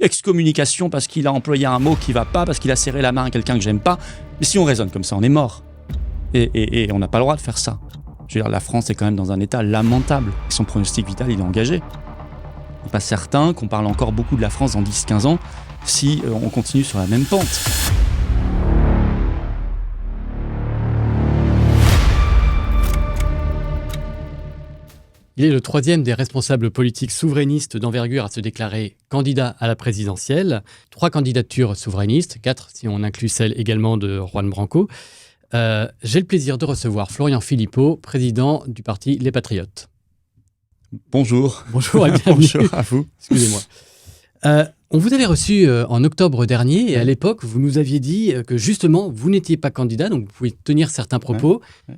excommunication parce qu'il a employé un mot qui va pas, parce qu'il a serré la main à quelqu'un que j'aime pas. Mais si on raisonne comme ça, on est mort. Et on n'a pas le droit de faire ça. Je veux dire, la France est quand même dans un état lamentable. Son pronostic vital, il est engagé. On n'est pas certain qu'on parle encore beaucoup de la France dans 10-15 ans si on continue sur la même pente. Il est le troisième des responsables politiques souverainistes d'envergure à se déclarer candidat à la présidentielle. 3 candidatures souverainistes, 4 si on inclut celle également de Juan Branco. J'ai le plaisir de recevoir Florian Philippot, président du parti Les Patriotes. Bonjour. Bonjour et bienvenue. Bonjour à vous. Excusez-moi. On vous avait reçu en octobre dernier et à l'époque, vous nous aviez dit que justement, vous n'étiez pas candidat, donc vous pouvez tenir certains propos. Ouais.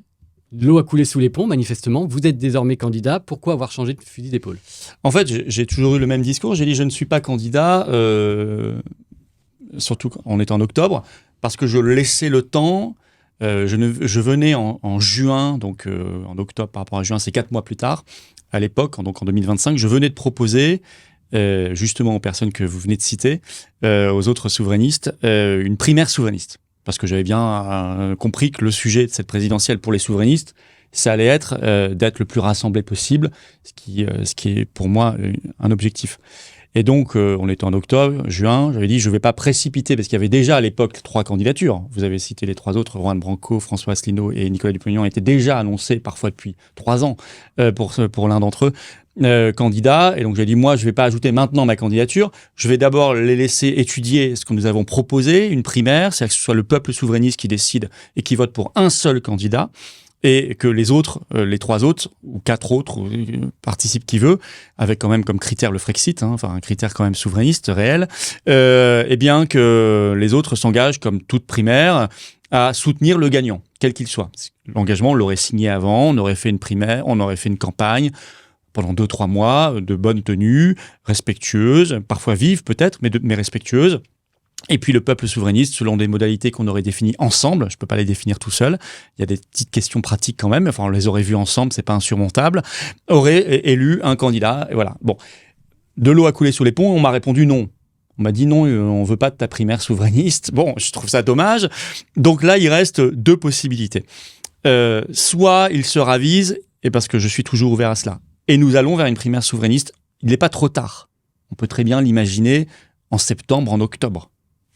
L'eau a coulé sous les ponts, manifestement. Vous êtes désormais candidat. Pourquoi avoir changé de fusil d'épaule ? En fait, j'ai toujours eu le même discours. J'ai dit je ne suis pas candidat, surtout on est en octobre, parce que je laissais le temps. Je venais en juin, donc en octobre par rapport à juin, c'est 4 mois plus tard. À l'époque, donc en 2025, je venais de proposer, justement aux personnes que vous venez de citer, aux autres souverainistes, une primaire souverainiste. Parce que j'avais bien compris que le sujet de cette présidentielle pour les souverainistes, ça allait être d'être le plus rassemblé possible, ce qui est pour moi un objectif. Et donc, on était en octobre, juin, j'avais dit je ne vais pas précipiter, parce qu'il y avait déjà à l'époque 3 candidatures. Vous avez cité les 3 autres, Juan Branco, François Asselineau et Nicolas Dupont-Aignan étaient déjà annoncés, parfois depuis 3 ans, pour l'un d'entre eux, candidats. Et donc, j'ai dit moi, je ne vais pas ajouter maintenant ma candidature. Je vais d'abord les laisser étudier ce que nous avons proposé, une primaire, c'est-à-dire que ce soit le peuple souverainiste qui décide et qui vote pour un seul candidat. Et que les autres, les 3 autres, ou 4 autres, participent qui veut, avec quand même comme critère le Frexit, enfin un critère quand même souverainiste, réel, et bien que les autres s'engagent, comme toute primaire, à soutenir le gagnant, quel qu'il soit. L'engagement, on l'aurait signé avant, on aurait fait une primaire, on aurait fait une campagne pendant 2-3 mois, de bonne tenue, respectueuse, parfois vive peut-être, mais respectueuse. Et puis le peuple souverainiste, selon des modalités qu'on aurait définies ensemble, je ne peux pas les définir tout seul, il y a des petites questions pratiques quand même, enfin on les aurait vues ensemble, c'est pas insurmontable, aurait élu un candidat, et voilà. Bon, de l'eau a coulé sous les ponts, on m'a répondu non. On m'a dit non, on veut pas de ta primaire souverainiste. Bon, je trouve ça dommage. Donc là, il reste 2 possibilités. Soit il se ravise, et parce que je suis toujours ouvert à cela, et nous allons vers une primaire souverainiste, il n'est pas trop tard. On peut très bien l'imaginer en septembre, en octobre.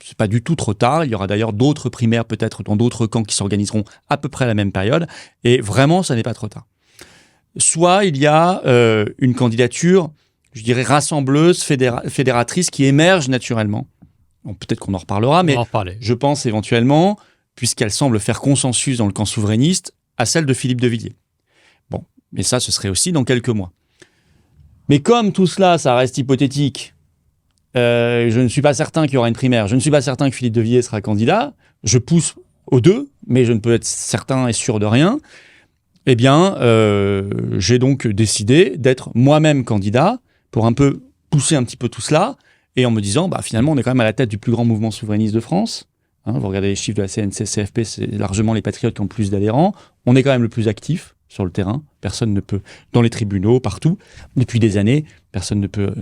C'est pas du tout trop tard. Il y aura d'ailleurs d'autres primaires peut-être dans d'autres camps qui s'organiseront à peu près à la même période. Et vraiment, ça n'est pas trop tard. Soit il y a une candidature, je dirais rassembleuse, fédératrice qui émerge naturellement. Bon, peut-être qu'on en reparlera, mais je pense éventuellement, puisqu'elle semble faire consensus dans le camp souverainiste, à celle de Philippe de Villiers. Bon, mais ça, ce serait aussi dans quelques mois. Mais comme tout cela, ça reste hypothétique, je ne suis pas certain qu'il y aura une primaire. Je ne suis pas certain que Philippe de Villiers sera candidat. Je pousse aux 2, mais je ne peux être certain et sûr de rien. Eh bien, j'ai donc décidé d'être moi-même candidat pour un peu pousser un petit peu tout cela et en me disant, finalement, on est quand même à la tête du plus grand mouvement souverainiste de France. Vous regardez les chiffres de la CNCCFP, c'est largement les patriotes qui ont le plus d'adhérents. On est quand même le plus actif sur le terrain. Personne ne peut, dans les tribunaux, partout, depuis des années, personne ne peut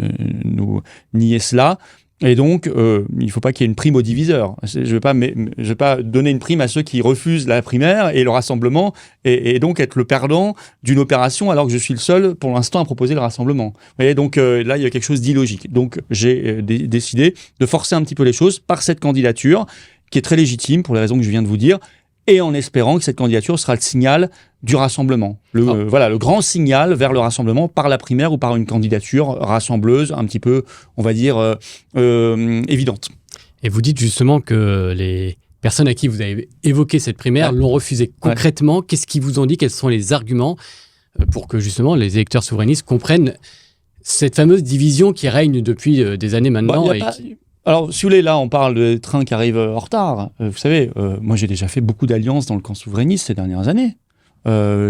nous nier cela. Et donc, il ne faut pas qu'il y ait une prime aux diviseurs. Je ne vais pas donner une prime à ceux qui refusent la primaire et le rassemblement, et donc être le perdant d'une opération alors que je suis le seul, pour l'instant, à proposer le rassemblement. Vous voyez, donc là, il y a quelque chose d'illogique. Donc, j'ai décidé de forcer un petit peu les choses par cette candidature, qui est très légitime, pour les raisons que je viens de vous dire, et en espérant que cette candidature sera le signal du rassemblement. Le grand signal vers le rassemblement par la primaire ou par une candidature rassembleuse, un petit peu, on va dire, évidente. Et vous dites justement que les personnes à qui vous avez évoqué cette primaire l'ont refusée. Concrètement, qu'est-ce qu'ils vous ont dit ? Quels sont les arguments pour que justement les électeurs souverainistes comprennent cette fameuse division qui règne depuis des années maintenant Alors, si vous voulez, là, on parle de trains qui arrivent en retard. Vous savez, moi, j'ai déjà fait beaucoup d'alliances dans le camp souverainiste ces dernières années.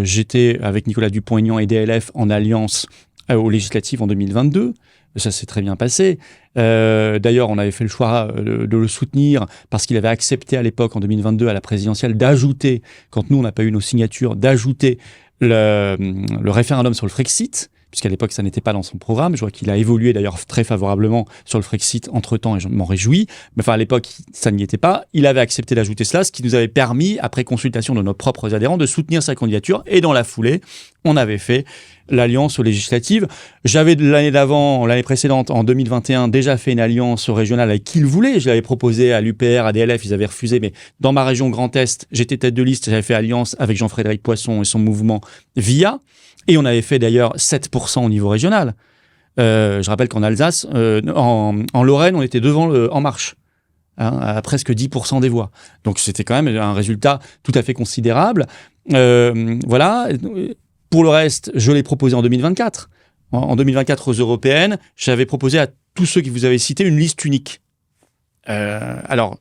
J'étais avec Nicolas Dupont-Aignan et DLF en alliance aux législatives en 2022. Ça s'est très bien passé. D'ailleurs, on avait fait le choix de le soutenir parce qu'il avait accepté à l'époque, en 2022, à la présidentielle, d'ajouter, quand nous, on n'a pas eu nos signatures, d'ajouter le référendum sur le Frexit, puisqu'à l'époque, ça n'était pas dans son programme. Je vois qu'il a évolué d'ailleurs très favorablement sur le Frexit entre-temps, et je m'en réjouis. Mais enfin, à l'époque, ça n'y était pas. Il avait accepté d'ajouter cela, ce qui nous avait permis, après consultation de nos propres adhérents, de soutenir sa candidature. Et dans la foulée, on avait fait l'alliance aux législatives. J'avais l'année précédente, en 2021, déjà fait une alliance au régional avec qui il voulait. Je l'avais proposé à l'UPR, à DLF, ils avaient refusé. Mais dans ma région Grand Est, j'étais tête de liste, j'avais fait alliance avec Jean-Frédéric Poisson et son mouvement VIA. Et on avait fait d'ailleurs 7% au niveau régional. Je rappelle qu'en Alsace, en Lorraine, on était devant En Marche, à presque 10% des voix. Donc c'était quand même un résultat tout à fait considérable. Voilà. Pour le reste, je l'ai proposé en 2024. En 2024 aux européennes, j'avais proposé à tous ceux qui vous avez cités une liste unique. Alors,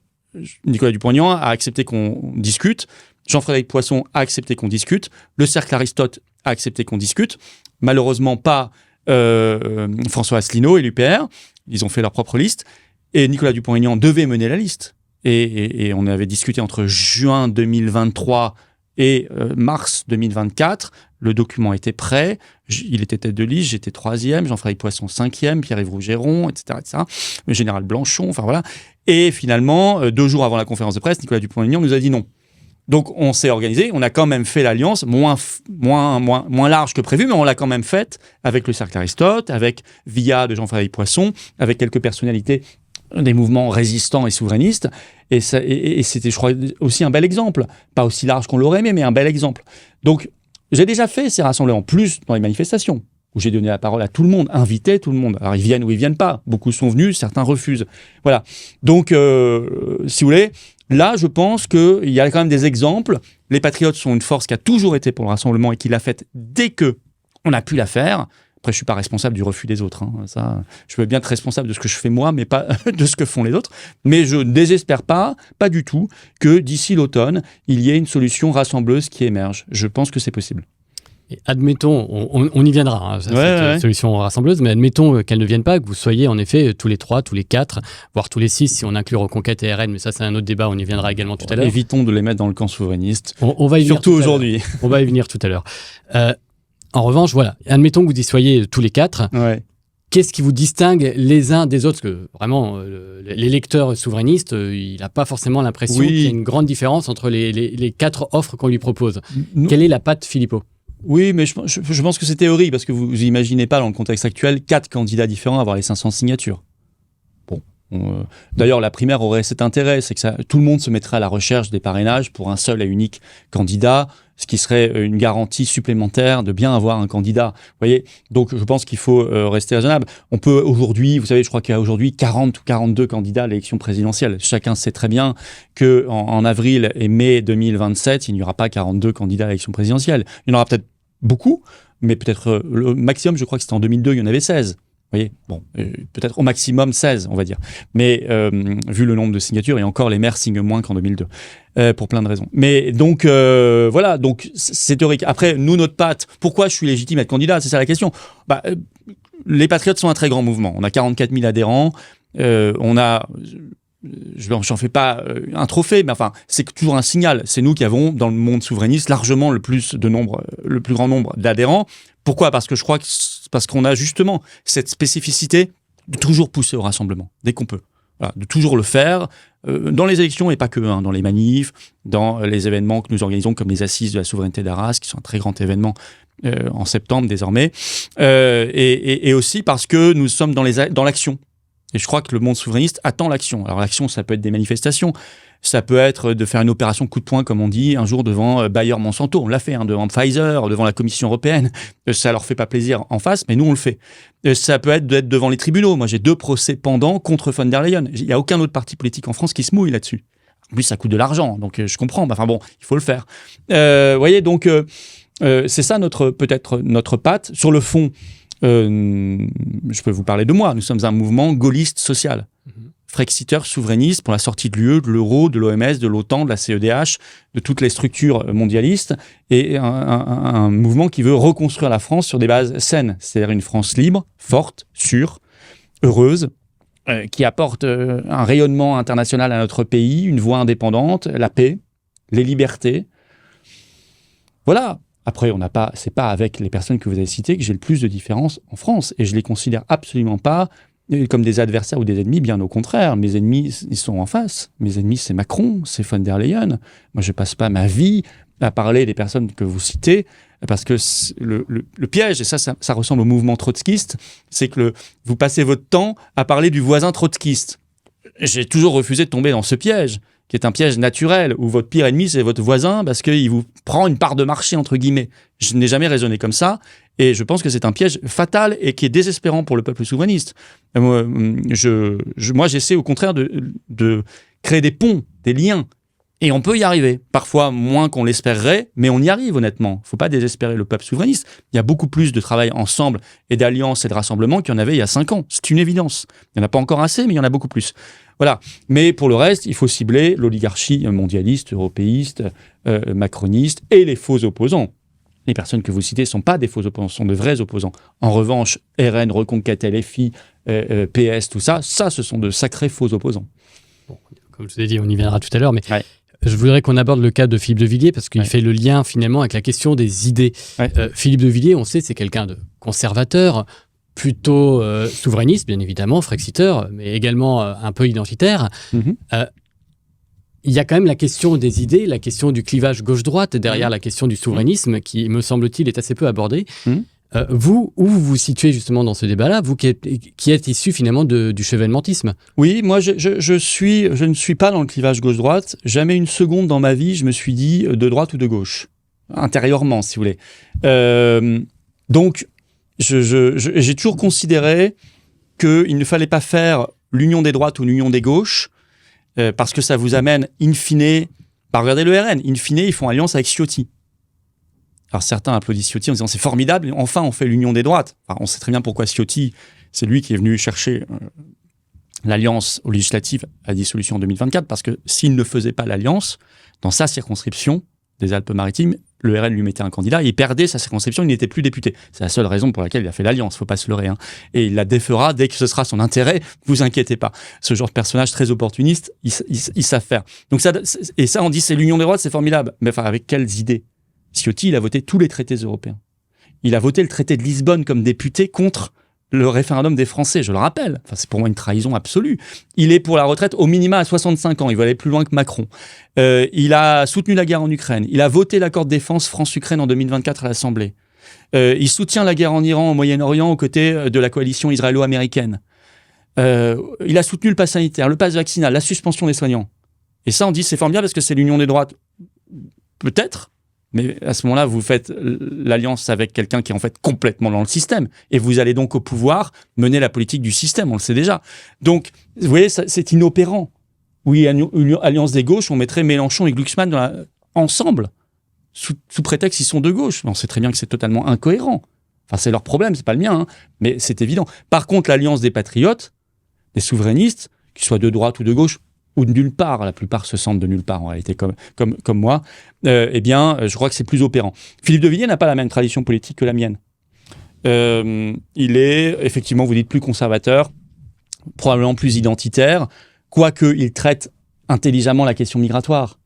Nicolas Dupont-Aignan a accepté qu'on discute. Jean-Frédéric Poisson a accepté qu'on discute. Le Cercle Aristote a accepté qu'on discute. Malheureusement, pas François Asselineau et l'UPR. Ils ont fait leur propre liste. Et Nicolas Dupont-Aignan devait mener la liste. Et on avait discuté entre juin 2023 et mars 2024. Le document était prêt. Il était tête de liste, j'étais 3e, Jean-Frédéric Poisson 5e, Pierre-Yves Rougeron, etc., etc. Le général Blanchon, enfin voilà. Et finalement, 2 jours avant la conférence de presse, Nicolas Dupont-Aignan nous a dit non. Donc on s'est organisé, on a quand même fait l'alliance, moins large que prévu, mais on l'a quand même faite avec le Cercle Aristote, avec VIA de Jean-Frédéric Poisson, avec quelques personnalités des mouvements résistants et souverainistes. Et c'était, je crois, aussi un bel exemple. Pas aussi large qu'on l'aurait aimé, mais un bel exemple. Donc j'ai déjà fait ces rassemblements, plus dans les manifestations, où j'ai donné la parole à tout le monde, invité tout le monde. Alors ils viennent ou ils viennent pas. Beaucoup sont venus, certains refusent. Voilà. Donc, si vous voulez, là, je pense qu'il y a quand même des exemples. Les Patriotes sont une force qui a toujours été pour le rassemblement et qui l'a faite dès que on a pu la faire. Après, je suis pas responsable du refus des autres. Ça, je peux bien être responsable de ce que je fais moi, mais pas de ce que font les autres. Mais je ne désespère pas du tout, que d'ici l'automne, il y ait une solution rassembleuse qui émerge. Je pense que c'est possible. Et admettons, on y viendra, cette solution rassembleuse, mais admettons qu'elle ne vienne pas, que vous soyez en effet tous les 3, tous les 4, voire tous les 6 si on inclut Reconquête et RN, mais ça c'est un autre débat, on y viendra également tout à l'heure. Évitons de les mettre dans le camp souverainiste, on va y surtout aujourd'hui. On va y venir tout à l'heure. En revanche, voilà, admettons que vous y soyez tous les 4. Ouais. Qu'est-ce qui vous distingue les uns des autres? Parce que vraiment, l'électeur souverainiste, il n'a pas forcément l'impression qu'il y a une grande différence entre les 4 offres qu'on lui propose. Quelle est la patte Philippot? Oui, mais je pense que c'est théorique, parce que vous imaginez pas, dans le contexte actuel, 4 candidats différents avoir les 500 signatures. Bon. D'ailleurs, la primaire aurait cet intérêt, c'est que tout le monde se mettrait à la recherche des parrainages pour un seul et unique candidat, ce qui serait une garantie supplémentaire de bien avoir un candidat. Vous voyez, donc je pense qu'il faut rester raisonnable. On peut aujourd'hui, vous savez, je crois qu'il y a aujourd'hui 40 ou 42 candidats à l'élection présidentielle. Chacun sait très bien que en avril et mai 2027, il n'y aura pas 42 candidats à l'élection présidentielle. Il y en aura peut-être beaucoup, mais peut-être le maximum, je crois que c'était en 2002, il y en avait 16. Vous voyez, bon, peut-être au maximum 16, on va dire. Mais vu le nombre de signatures, et encore les maires signent moins qu'en 2002, pour plein de raisons. Mais donc, voilà, donc c'est théorique. Après, nous, notre patte, pourquoi je suis légitime à être candidat? C'est ça la question. Les Patriotes sont un très grand mouvement. On a 44 000 adhérents. On a... J'en fais pas un trophée, mais enfin, c'est toujours un signal. C'est nous qui avons, dans le monde souverainiste, largement le plus grand nombre d'adhérents. Pourquoi? Parce qu'on a justement cette spécificité de toujours pousser au rassemblement, dès qu'on peut. Voilà, de toujours le faire, dans les élections et pas que, dans les manifs, dans les événements que nous organisons, comme les Assises de la souveraineté d'Arras, qui sont un très grand événement en septembre désormais, et aussi parce que nous sommes dans l'action. Et je crois que le monde souverainiste attend l'action. Alors l'action, ça peut être des manifestations, ça peut être de faire une opération coup de poing, comme on dit, un jour devant Bayer-Monsanto. On l'a fait, devant Pfizer, devant la Commission européenne. Ça leur fait pas plaisir en face, mais nous, on le fait. Ça peut être d'être devant les tribunaux. Moi, j'ai 2 procès pendants contre von der Leyen. Il n'y a aucun autre parti politique en France qui se mouille là-dessus. En plus, ça coûte de l'argent, donc je comprends. Enfin bon, il faut le faire. Vous voyez, donc, c'est ça peut-être notre patte. Sur le fond, je peux vous parler de moi. Nous sommes un mouvement gaulliste social. Frexiteur souverainiste pour la sortie de l'UE, de l'euro, de l'OMS, de l'OTAN, de la CEDH, de toutes les structures mondialistes, et un mouvement qui veut reconstruire la France sur des bases saines, c'est-à-dire une France libre, forte, sûre, heureuse, qui apporte un rayonnement international à notre pays, une voix indépendante, la paix, les libertés. Voilà. Après, c'est pas avec les personnes que vous avez citées que j'ai le plus de différences en France. Et je les considère absolument pas comme des adversaires ou des ennemis, bien au contraire. Mes ennemis, ils sont en face. Mes ennemis, c'est Macron, c'est von der Leyen. Moi, je passe pas ma vie à parler des personnes que vous citez, parce que le piège, et ça ressemble au mouvement trotskiste, c'est que vous passez votre temps à parler du voisin trotskiste. J'ai toujours refusé de tomber dans ce piège, qui est un piège naturel, où votre pire ennemi, c'est votre voisin, parce qu'il vous prend une part de marché, entre guillemets. Je n'ai jamais raisonné comme ça, et je pense que c'est un piège fatal et qui est désespérant pour le peuple souverainiste. Moi, j'essaie au contraire de créer des ponts, des liens, et on peut y arriver. Parfois moins qu'on l'espérerait, mais on y arrive honnêtement. Il ne faut pas désespérer le peuple souverainiste. Il y a beaucoup plus de travail ensemble et d'alliances et de rassemblements qu'il y en avait il y a 5 ans. C'est une évidence. Il n'y en a pas encore assez, mais il y en a beaucoup plus. Voilà. Mais pour le reste, il faut cibler l'oligarchie mondialiste, européiste, macroniste et les faux opposants. Les personnes que vous citez ne sont pas des faux opposants, ce sont de vrais opposants. En revanche, RN, Reconquête, LFI, PS, tout ça, ce sont de sacrés faux opposants. Bon, comme je vous ai dit, on y viendra tout à l'heure, mais ouais. Je voudrais qu'on aborde le cas de Philippe de Villiers, parce qu'il ouais. fait le lien finalement avec la question des idées. Ouais. Philippe de Villiers, on sait, c'est quelqu'un de conservateur, plutôt souverainiste, bien évidemment, frexiteur, mais également un peu identitaire. Mm-hmm. Il y a quand même la question des idées, la question du clivage gauche-droite derrière la question du souverainisme, qui, me semble-t-il, est assez peu abordée. Vous, où vous vous situez justement dans ce débat-là, vous qui êtes issu finalement du chevènementisme? Oui, moi je ne suis pas dans le clivage gauche-droite. Jamais une seconde dans ma vie je me suis dit de droite ou de gauche, intérieurement si vous voulez. Donc j'ai toujours considéré qu'il ne fallait pas faire l'union des droites ou l'union des gauches, parce que ça vous amène in fine, regardez le RN, in fine ils font alliance avec Ciotti. Alors certains applaudissent Ciotti en disant c'est formidable, enfin on fait l'union des droites. Enfin, on sait très bien pourquoi Ciotti, c'est lui qui est venu chercher l'alliance aux législatives à la dissolution en 2024, parce que s'il ne faisait pas l'alliance, dans sa circonscription des Alpes-Maritimes, le RN lui mettait un candidat, il perdait sa circonscription, il n'était plus député. C'est la seule raison pour laquelle il a fait l'alliance, faut pas se leurrer. Et il la défera dès que ce sera son intérêt, vous inquiétez pas. Ce genre de personnage très opportuniste, ils savent faire. Donc ça, on dit c'est l'union des droites, c'est formidable. Mais enfin, avec quelles idées? Ciotti, il a voté tous les traités européens. Il a voté le traité de Lisbonne comme député contre le référendum des Français, je le rappelle. Enfin, c'est pour moi une trahison absolue. Il est pour la retraite au minima à 65 ans. Il va aller plus loin que Macron. Il a soutenu la guerre en Ukraine. Il a voté l'accord de défense France-Ukraine en 2024 à l'Assemblée. Il soutient la guerre en Iran, au Moyen-Orient, aux côtés de la coalition israélo-américaine. Il a soutenu le pass sanitaire, le pass vaccinal, la suspension des soignants. Et ça, on dit c'est formidable parce que c'est l'union des droites. Peut-être. Mais à ce moment-là, vous faites l'alliance avec quelqu'un qui est en fait complètement dans le système. Et vous allez donc au pouvoir mener la politique du système, on le sait déjà. Donc, vous voyez, c'est inopérant. Oui, alliance des gauches, on mettrait Mélenchon et Glucksmann ensemble, sous prétexte qu'ils sont de gauche. Mais on sait très bien que c'est totalement incohérent. Enfin, c'est leur problème, c'est pas le mien, hein, mais c'est évident. Par contre, l'alliance des patriotes, des souverainistes, qu'ils soient de droite ou de gauche, ou de nulle part, la plupart se sentent de nulle part en réalité, comme moi, eh bien, je crois que c'est plus opérant. Philippe de Villiers n'a pas la même tradition politique que la mienne. Il est, effectivement, vous dites, plus conservateur, probablement plus identitaire, quoique il traite intelligemment la question migratoire.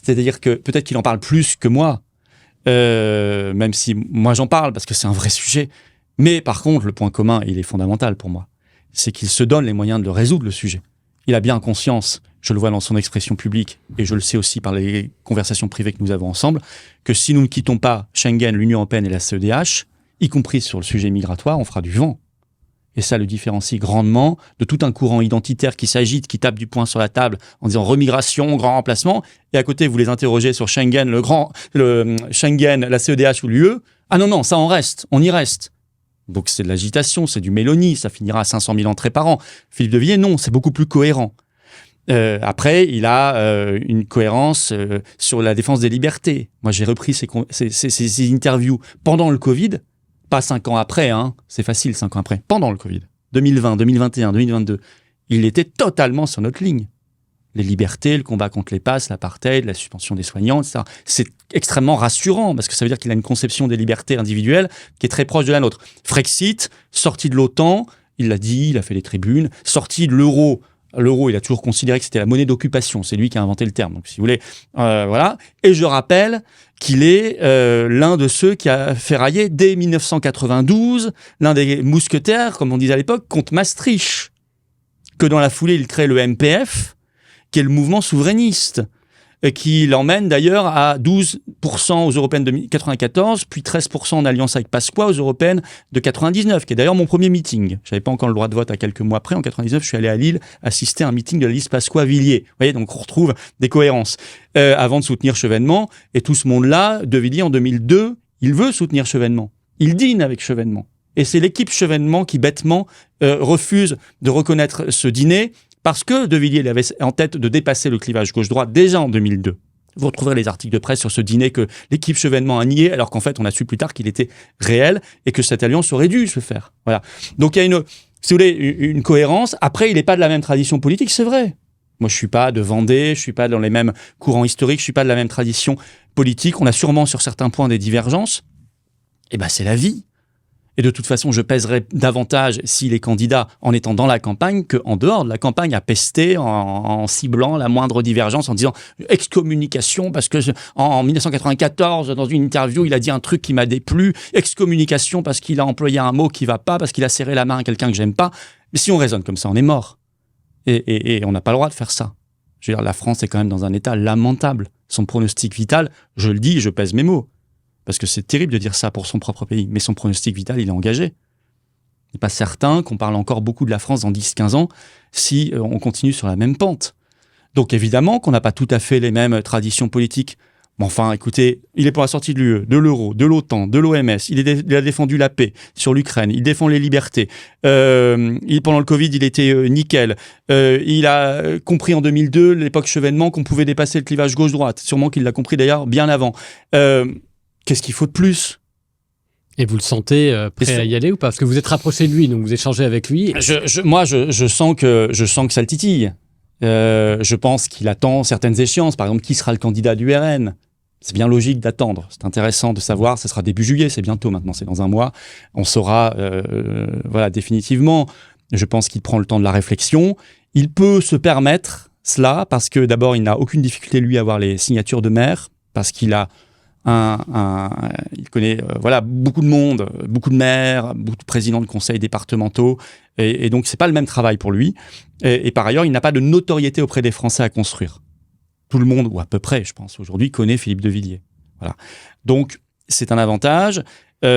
C'est-à-dire que peut-être qu'il en parle plus que moi, même si moi j'en parle, parce que c'est un vrai sujet. Mais par contre, le point commun, il est fondamental pour moi, c'est qu'il se donne les moyens de le résoudre, le sujet. Il a bien conscience, je le vois dans son expression publique, et je le sais aussi par les conversations privées que nous avons ensemble, que si nous ne quittons pas Schengen, l'Union européenne et la CEDH, y compris sur le sujet migratoire, on fera du vent. Et ça le différencie grandement de tout un courant identitaire qui s'agite, qui tape du poing sur la table en disant remigration, grand remplacement, et à côté vous les interrogez sur Schengen, le Schengen, la CEDH ou l'UE. Ah non, ça en reste, on y reste. Donc c'est de l'agitation, c'est du Mélanie, ça finira à 500 000 entrées par an. Philippe de Villiers, non, c'est beaucoup plus cohérent. Après, il a une cohérence sur la défense des libertés. Moi, j'ai repris ces interviews pendant le Covid, pas 5 ans après, hein, c'est facile 5 ans après, pendant le Covid, 2020, 2021, 2022. Il était totalement sur notre ligne. Les libertés, le combat contre les passes, l'apartheid, la suspension des soignants, etc. C'est extrêmement rassurant parce que ça veut dire qu'il a une conception des libertés individuelles qui est très proche de la nôtre. Frexit, sortie de l'OTAN, il l'a dit, il a fait les tribunes, sortie de l'euro L'euro, il a toujours considéré que c'était la monnaie d'occupation. C'est lui qui a inventé le terme. Donc, si vous voulez, voilà. Et je rappelle qu'il est l'un de ceux qui a ferraillé dès 1992, l'un des mousquetaires, comme on disait à l'époque, contre Maastricht. Que dans la foulée, il crée le MPF, qui est le mouvement souverainiste, qui l'emmène d'ailleurs à 12% aux européennes de 94, puis 13% en alliance avec Pasqua aux européennes de 99, qui est d'ailleurs mon premier meeting. Je n'avais pas encore le droit de vote à quelques mois après. En 99, je suis allé à Lille assister à un meeting de la liste Pasqua-Villiers. Vous voyez, donc on retrouve des cohérences. Avant de soutenir Chevènement, et tout ce monde-là, De Villiers en 2002, il veut soutenir Chevènement. Il dîne avec Chevènement. Et c'est l'équipe Chevènement qui, bêtement, refuse de reconnaître ce dîner, parce que De Villiers avait en tête de dépasser le clivage gauche-droite déjà en 2002. Vous retrouverez les articles de presse sur ce dîner que l'équipe Chevènement a nié, alors qu'en fait, on a su plus tard qu'il était réel et que cette alliance aurait dû se faire. Voilà. Donc, il y a si vous voulez, une cohérence. Après, il n'est pas de la même tradition politique, c'est vrai. Moi, je ne suis pas de Vendée, je ne suis pas dans les mêmes courants historiques, je ne suis pas de la même tradition politique. On a sûrement sur certains points des divergences. Eh bien, c'est la vie. Et de toute façon, je pèserais davantage s'il est candidat en étant dans la campagne qu'en dehors de la campagne à pester en ciblant la moindre divergence, en disant excommunication parce que en 1994, dans une interview, il a dit un truc qui m'a déplu, excommunication parce qu'il a employé un mot qui va pas, parce qu'il a serré la main à quelqu'un que j'aime pas. Mais si on raisonne comme ça, on est mort. Et on n'a pas le droit de faire ça. Je veux dire, la France est quand même dans un état lamentable. Son pronostic vital, je le dis, je pèse mes mots. Parce que c'est terrible de dire ça pour son propre pays. Mais son pronostic vital, il est engagé. Il n'est pas certain qu'on parle encore beaucoup de la France dans 10-15 ans si on continue sur la même pente. Donc évidemment qu'on n'a pas tout à fait les mêmes traditions politiques. Mais enfin, écoutez, il est pour la sortie de l'UE, de l'euro, de l'OTAN, de l'OMS. Il a défendu la paix sur l'Ukraine. Il défend les libertés. Pendant le Covid, il était nickel. Il a compris en 2002, l'époque Chevènement, qu'on pouvait dépasser le clivage gauche-droite. Sûrement qu'il l'a compris d'ailleurs bien avant. Qu'est-ce qu'il faut de plus ? Et vous le sentez prêt à y aller ou pas ? Parce que vous êtes rapproché de lui, donc vous échangez avec lui. Moi, je sens que ça le titille. Je pense qu'il attend certaines échéances. Par exemple, qui sera le candidat du RN ? C'est bien logique d'attendre. C'est intéressant de savoir. Ce sera début juillet, c'est bientôt maintenant, c'est dans un mois. On saura définitivement. Je pense qu'il prend le temps de la réflexion. Il peut se permettre cela parce que d'abord, il n'a aucune difficulté, lui, à avoir les signatures de maire, parce qu'il a il connaît beaucoup de monde, beaucoup de maires, beaucoup de présidents de conseils départementaux, et donc c'est pas le même travail pour lui. Et par ailleurs, il n'a pas de notoriété auprès des Français à construire. Tout le monde, ou à peu près, je pense, aujourd'hui, connaît Philippe de Villiers. Voilà. Donc, c'est un avantage. Et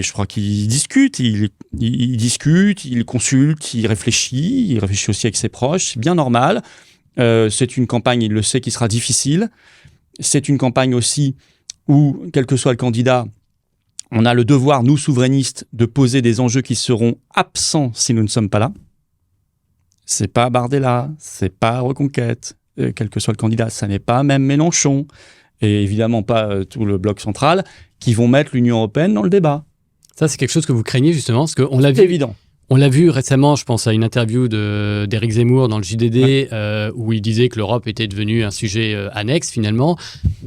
je crois qu'il discute, il discute, il consulte, il réfléchit aussi avec ses proches. C'est bien normal. C'est une campagne, il le sait, qui sera difficile. C'est une campagne aussi où, quel que soit le candidat, on a le devoir, nous souverainistes, de poser des enjeux qui seront absents si nous ne sommes pas là. C'est pas Bardella, c'est pas Reconquête, quel que soit le candidat, ça n'est pas même Mélenchon, et évidemment pas tout le bloc central, qui vont mettre l'Union européenne dans le débat. Ça, c'est quelque chose que vous craignez justement, parce qu'on l'a vu. C'est évident. On l'a vu récemment, je pense à une interview d'Éric Zemmour dans le JDD, où il disait que l'Europe était devenue un sujet annexe finalement.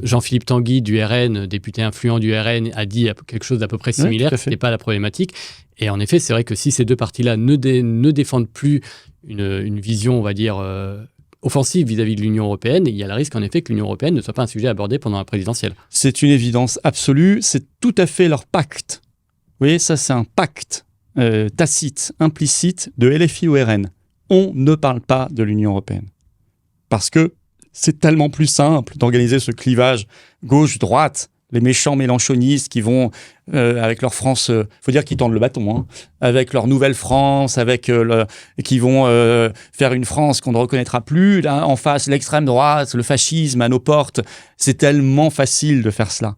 Jean-Philippe Tanguy du RN, député influent du RN, a dit quelque chose d'à peu près similaire, ce n'était pas la problématique. Et en effet, c'est vrai que si ces deux partis-là ne défendent plus une vision, on va dire, offensive vis-à-vis de l'Union européenne, il y a le risque en effet que l'Union européenne ne soit pas un sujet abordé pendant la présidentielle. C'est une évidence absolue, c'est tout à fait leur pacte. Vous voyez, ça c'est un pacte. Tacite, implicite de LFI au RN. On ne parle pas de l'Union européenne. Parce que c'est tellement plus simple d'organiser ce clivage gauche-droite. Les méchants mélenchonistes qui vont, avec leur France, faut dire qu'ils tendent le bâton, hein, avec leur nouvelle France, qui vont faire une France qu'on ne reconnaîtra plus. Là, en face, l'extrême droite, le fascisme à nos portes. C'est tellement facile de faire cela.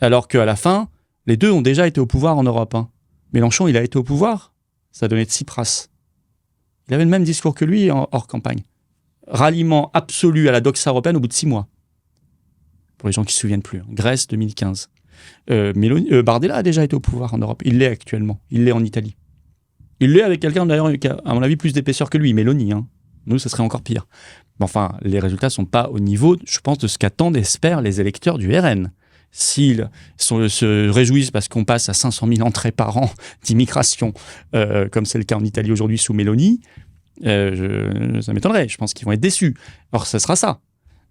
Alors qu'à la fin, les deux ont déjà été au pouvoir en Europe, hein. Mélenchon, il a été au pouvoir, ça donnait de Tsipras. Il avait le même discours que lui hors campagne. Ralliement absolu à la doxa européenne au bout de 6 mois. Pour les gens qui ne se souviennent plus. Grèce, 2015. Bardella a déjà été au pouvoir en Europe. Il l'est actuellement. Il l'est en Italie. Il l'est avec quelqu'un d'ailleurs qui a, à mon avis, plus d'épaisseur que lui, Mélanie. Hein. Nous, ça serait encore pire. Mais enfin, les résultats ne sont pas au niveau, je pense, de ce qu'attendent et espèrent les électeurs du RN. S'ils se réjouissent parce qu'on passe à 500 000 entrées par an d'immigration, comme c'est le cas en Italie aujourd'hui sous Meloni, Ça m'étonnerait. Je pense qu'ils vont être déçus. Or, ça sera ça.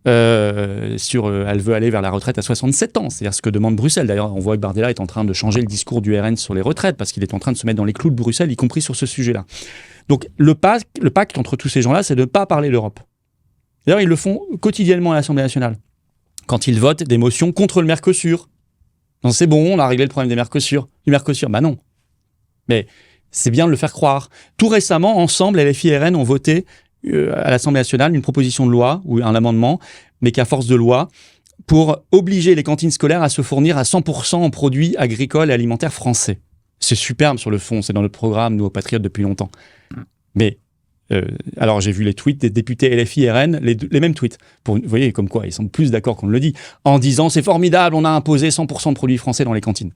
Elle veut aller vers la retraite à 67 ans. C'est-à-dire ce que demande Bruxelles. D'ailleurs, on voit que Bardella est en train de changer le discours du RN sur les retraites parce qu'il est en train de se mettre dans les clous de Bruxelles, y compris sur ce sujet-là. Donc, le pacte entre tous ces gens-là, c'est de ne pas parler l'Europe. D'ailleurs, ils le font quotidiennement à l'Assemblée nationale. Quand ils votent des motions contre le Mercosur. Non, c'est bon, on a réglé le problème du Mercosur. Bah non. Mais c'est bien de le faire croire. Tout récemment, ensemble, LFI et RN ont voté à l'Assemblée nationale une proposition de loi ou un amendement, mais qu'à force de loi, pour obliger les cantines scolaires à se fournir à 100% en produits agricoles et alimentaires français. C'est superbe sur le fond, c'est dans notre programme, nous, aux Patriotes, depuis longtemps. Mais, alors j'ai vu les tweets des députés LFI et RN, les mêmes tweets. Vous voyez, comme quoi, ils sont plus d'accord qu'on ne le dit, en disant « c'est formidable, on a imposé 100% de produits français dans les cantines ».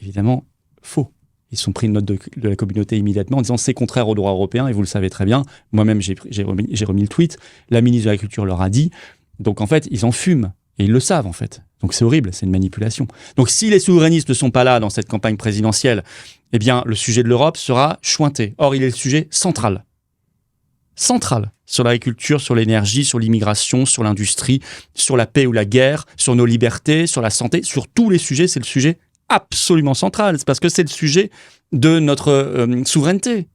Évidemment, faux. Ils sont pris une note de la communauté immédiatement en disant c'est contraire au droit européen et vous le savez très bien. Moi-même, j'ai remis le tweet. La ministre de l'Agriculture leur a dit. Donc en fait, ils en fument et ils le savent en fait. Donc c'est horrible, c'est une manipulation. Donc si les souverainistes ne sont pas là dans cette campagne présidentielle, eh bien le sujet de l'Europe sera chointé. Or, il est le sujet central. Central sur l'agriculture, sur l'énergie, sur l'immigration, sur l'industrie, sur la paix ou la guerre, sur nos libertés, sur la santé, sur tous les sujets, c'est le sujet absolument central, c'est parce que c'est le sujet de notre souveraineté,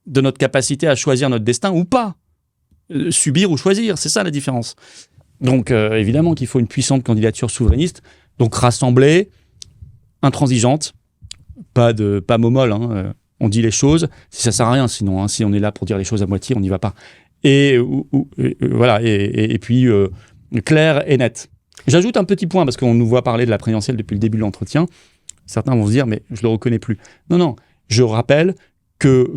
de notre capacité à choisir notre destin ou pas, subir ou choisir, c'est ça la différence. Donc évidemment qu'il faut une puissante candidature souverainiste, donc rassemblée, intransigeante, pas momolle, hein, on dit les choses, ça sert à rien sinon, hein, si on est là pour dire les choses à moitié, on n'y va pas. Et voilà, et puis clair et net. J'ajoute un petit point, parce qu'on nous voit parler de la présidentielle depuis le début de l'entretien. Certains vont se dire, mais je ne le reconnais plus. Non, je rappelle que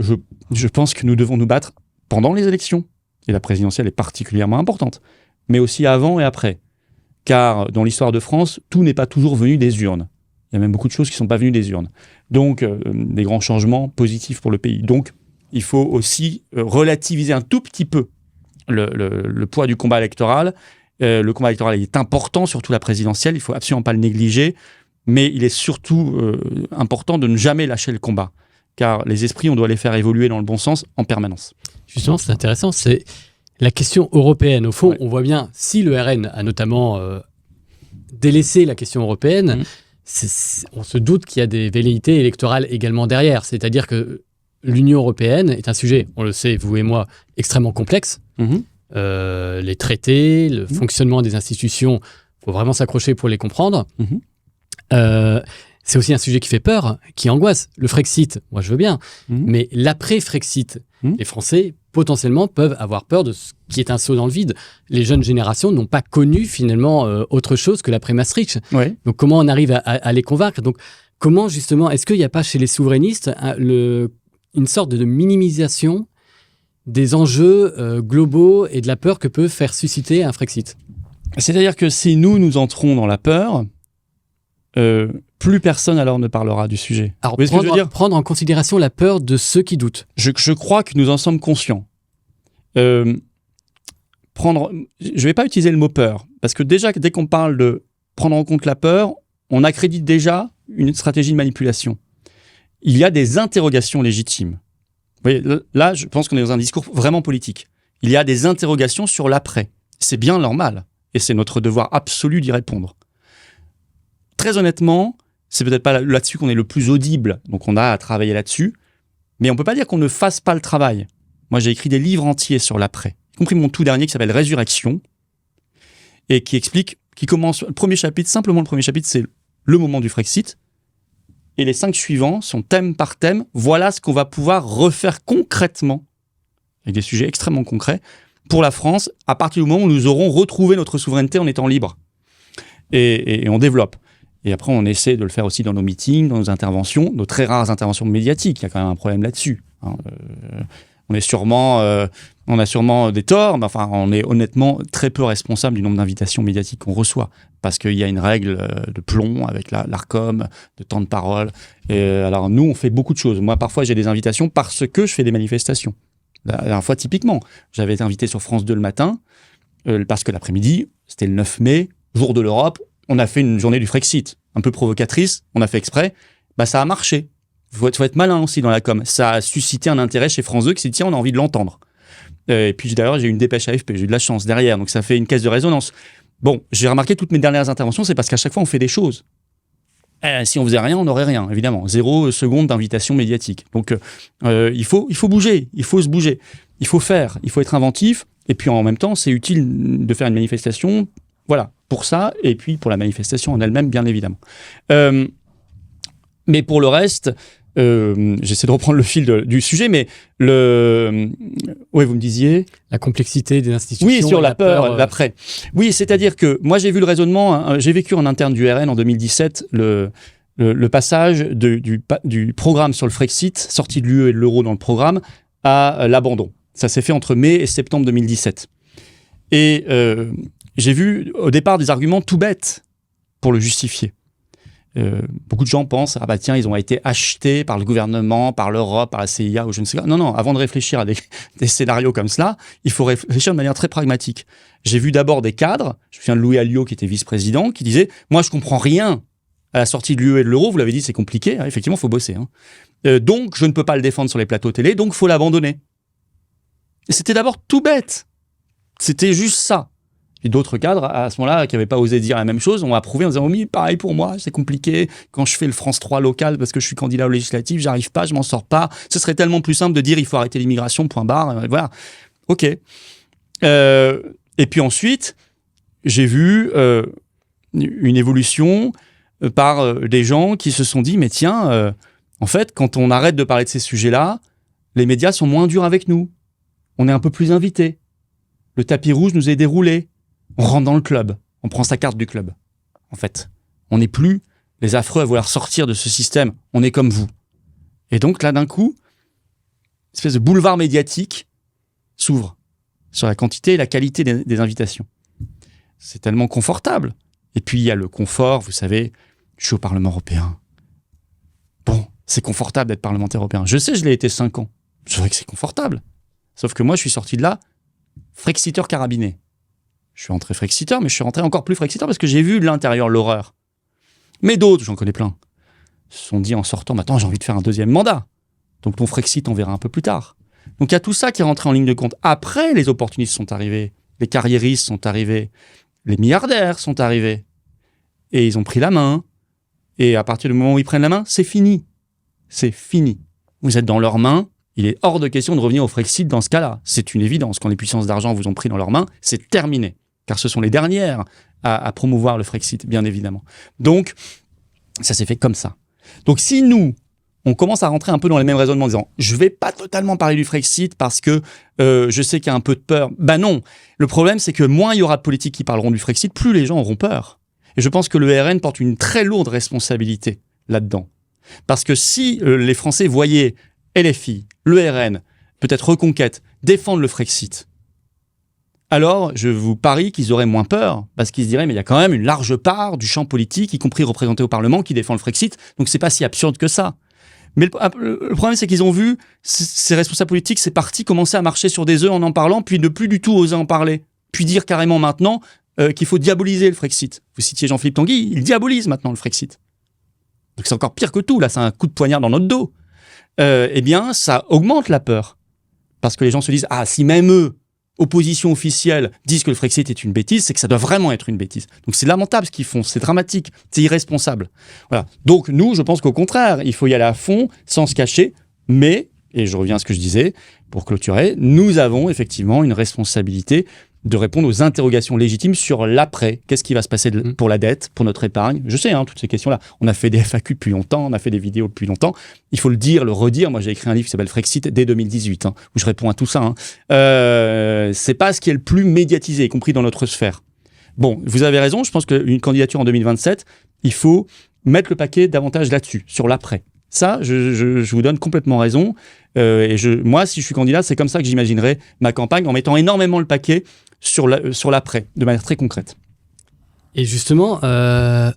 je pense que nous devons nous battre pendant les élections. Et la présidentielle est particulièrement importante. Mais aussi avant et après. Car dans l'histoire de France, tout n'est pas toujours venu des urnes. Il y a même beaucoup de choses qui ne sont pas venues des urnes. Donc, des grands changements positifs pour le pays. Donc, il faut aussi relativiser un tout petit peu le poids du combat électoral. Le combat électoral est important, surtout la présidentielle, il ne faut absolument pas le négliger, mais il est surtout important de ne jamais lâcher le combat, car les esprits, on doit les faire évoluer dans le bon sens en permanence. Justement, c'est intéressant, c'est la question européenne. Au fond, on voit bien, si le RN a notamment délaissé la question européenne, on se doute qu'il y a des velléités électorales également derrière, c'est-à-dire que l'Union européenne est un sujet, on le sait, vous et moi, extrêmement complexe. Les traités, le fonctionnement des institutions, il faut vraiment s'accrocher pour les comprendre. C'est aussi un sujet qui fait peur, qui angoisse. Le Frexit, moi je veux bien, mais l'après-Frexit, les Français potentiellement peuvent avoir peur de ce qui est un saut dans le vide. Les jeunes générations n'ont pas connu finalement autre chose que l'après-Maastricht. Donc comment on arrive à les convaincre? Donc comment justement, est-ce qu'il n'y a pas chez les souverainistes une sorte de minimisation des enjeux globaux et de la peur que peut faire susciter un Frexit? C'est-à-dire que si nous entrons dans la peur, plus personne alors ne parlera du sujet. Alors, prendre en considération la peur de ceux qui doutent. Je crois que nous en sommes conscients. Je ne vais pas utiliser le mot peur, parce que déjà, dès qu'on parle de prendre en compte la peur, on accrédite déjà une stratégie de manipulation. Il y a des interrogations légitimes. Vous voyez, là, je pense qu'on est dans un discours vraiment politique. Il y a des interrogations sur l'après. C'est bien normal. Et c'est notre devoir absolu d'y répondre. Très honnêtement, c'est peut-être pas là-dessus qu'on est le plus audible. Donc on a à travailler là-dessus. Mais on peut pas dire qu'on ne fasse pas le travail. Moi, j'ai écrit des livres entiers sur l'après. Y compris mon tout dernier qui s'appelle Résurrection. Et qui commence, le premier chapitre, c'est le moment du Frexit. Et les 5 suivants sont thème par thème. Voilà ce qu'on va pouvoir refaire concrètement, avec des sujets extrêmement concrets, pour la France, à partir du moment où nous aurons retrouvé notre souveraineté en étant libres. Et on développe. Et après, on essaie de le faire aussi dans nos meetings, dans nos interventions, nos très rares interventions médiatiques. Il y a quand même un problème là-dessus. On a sûrement des torts, mais enfin, on est honnêtement très peu responsable du nombre d'invitations médiatiques qu'on reçoit. Parce qu'il y a une règle de plomb avec l'ARCOM, de temps de parole. Et alors, nous, on fait beaucoup de choses. Moi, parfois, j'ai des invitations parce que je fais des manifestations. La dernière fois, typiquement, j'avais été invité sur France 2 le matin, parce que l'après-midi, c'était le 9 mai, jour de l'Europe, on a fait une journée du Frexit, un peu provocatrice, on a fait exprès, ça a marché. faut être malin aussi dans la com. Ça a suscité un intérêt chez France 2 qui s'est dit, tiens, on a envie de l'entendre. Et puis d'ailleurs, j'ai eu une dépêche AFP, j'ai eu de la chance derrière, donc ça fait une caisse de résonance. Bon, j'ai remarqué toutes mes dernières interventions, c'est parce qu'à chaque fois, on fait des choses. Si on faisait rien, on n'aurait rien, évidemment. 0 seconde d'invitation médiatique. Donc, il faut bouger, il faut se bouger. Il faut faire, il faut être inventif. Et puis, en même temps, c'est utile de faire une manifestation, voilà, pour ça, et puis pour la manifestation en elle-même, bien évidemment. Mais pour le reste, j'essaie de reprendre le fil du sujet, mais oui, vous me disiez la complexité des institutions. Oui, sur la peur, l'après. Oui, c'est-à-dire que moi, j'ai vu le raisonnement, j'ai vécu en interne du RN en 2017 le passage du programme sur le Frexit, sortie de l'UE et de l'euro dans le programme, à l'abandon. Ça s'est fait entre mai et septembre 2017. Et j'ai vu au départ des arguments tout bêtes pour le justifier. Beaucoup de gens pensent, ah bah tiens, ils ont été achetés par le gouvernement, par l'Europe, par la CIA ou je ne sais quoi. Non, avant de réfléchir à des scénarios comme cela, il faut réfléchir de manière très pragmatique. J'ai vu d'abord des cadres, je me souviens de Louis Alliot qui était vice-président, qui disait, moi je comprends rien à la sortie de l'UE et de l'euro, vous l'avez dit, c'est compliqué, effectivement, il faut bosser. Donc je ne peux pas le défendre sur les plateaux télé, donc il faut l'abandonner. Et c'était d'abord tout bête. C'était juste ça. Et d'autres cadres, à ce moment-là, qui n'avaient pas osé dire la même chose, ont approuvé en disant « Oui, pareil pour moi, c'est compliqué. Quand je fais le France 3 local parce que je suis candidat aux législatives, j'arrive pas, je m'en sors pas. Ce serait tellement plus simple de dire « Il faut arrêter l'immigration, point barre. » Voilà. OK. Et puis ensuite, j'ai vu une évolution par des gens qui se sont dit « Mais tiens, en fait, quand on arrête de parler de ces sujets-là, les médias sont moins durs avec nous. On est un peu plus invités. Le tapis rouge nous est déroulé. On rentre dans le club. On prend sa carte du club. En fait, on n'est plus les affreux à vouloir sortir de ce système. On est comme vous. » Et donc là, d'un coup, une espèce de boulevard médiatique s'ouvre sur la quantité et la qualité des invitations. C'est tellement confortable. Et puis, il y a le confort. Vous savez, je suis au Parlement européen. Bon, c'est confortable d'être parlementaire européen. Je sais, je l'ai été 5 ans. C'est vrai que c'est confortable. Sauf que moi, je suis sorti de là frexiteur carabiné. Je suis rentré frexiteur, mais je suis rentré encore plus frexiteur parce que j'ai vu de l'intérieur l'horreur. Mais d'autres, j'en connais plein, se sont dit en sortant, « Attends, j'ai envie de faire un 2e mandat. Donc ton Frexit, on verra un peu plus tard. » Donc il y a tout ça qui est rentré en ligne de compte. Après, les opportunistes sont arrivés, les carriéristes sont arrivés, les milliardaires sont arrivés. Et ils ont pris la main. Et à partir du moment où ils prennent la main, c'est fini. C'est fini. Vous êtes dans leurs mains. Il est hors de question de revenir au Frexit dans ce cas-là. C'est une évidence. Quand les puissances d'argent vous ont pris dans leurs mains, c'est terminé. Car ce sont les dernières à promouvoir le Frexit, bien évidemment. Donc, ça s'est fait comme ça. Donc, si nous, on commence à rentrer un peu dans les mêmes raisonnements en disant « Je ne vais pas totalement parler du Frexit parce que je sais qu'il y a un peu de peur. » Ben non. Le problème, c'est que moins il y aura de politiques qui parleront du Frexit, plus les gens auront peur. Et je pense que le RN porte une très lourde responsabilité là-dedans. Parce que si les Français voyaient LFI, le RN, peut-être Reconquête, défendre le Frexit, alors je vous parie qu'ils auraient moins peur, parce qu'ils se diraient, mais il y a quand même une large part du champ politique, y compris représenté au Parlement, qui défend le Frexit, donc c'est pas si absurde que ça. Mais le problème, c'est qu'ils ont vu ces responsables politiques, ces partis commencer à marcher sur des œufs en parlant, puis ne plus du tout oser en parler, puis dire carrément maintenant qu'il faut diaboliser le Frexit. Vous citiez Jean-Philippe Tanguy, il diabolise maintenant le Frexit. Donc c'est encore pire que tout, là, c'est un coup de poignard dans notre dos. Eh bien, ça augmente la peur. Parce que les gens se disent, ah, si même eux, opposition officielle, disent que le Frexit est une bêtise, c'est que ça doit vraiment être une bêtise. Donc c'est lamentable ce qu'ils font, c'est dramatique, c'est irresponsable. Voilà. Donc nous, je pense qu'au contraire, il faut y aller à fond, sans se cacher, mais, et je reviens à ce que je disais, pour clôturer, nous avons effectivement une responsabilité de répondre aux interrogations légitimes sur l'après. Qu'est-ce qui va se passer pour la dette, pour notre épargne? Je sais, toutes ces questions-là. On a fait des FAQ depuis longtemps, on a fait des vidéos depuis longtemps. Il faut le dire, le redire. Moi, j'ai écrit un livre qui s'appelle Frexit dès 2018, où je réponds à tout ça. C'est pas ce qui est le plus médiatisé, y compris dans notre sphère. Bon, vous avez raison. Je pense qu'une candidature en 2027, il faut mettre le paquet davantage là-dessus, sur l'après. Ça, je vous donne complètement raison. Moi, si je suis candidat, c'est comme ça que j'imaginerais ma campagne, en mettant énormément le paquet sur l'après, de manière très concrète. Et justement, ça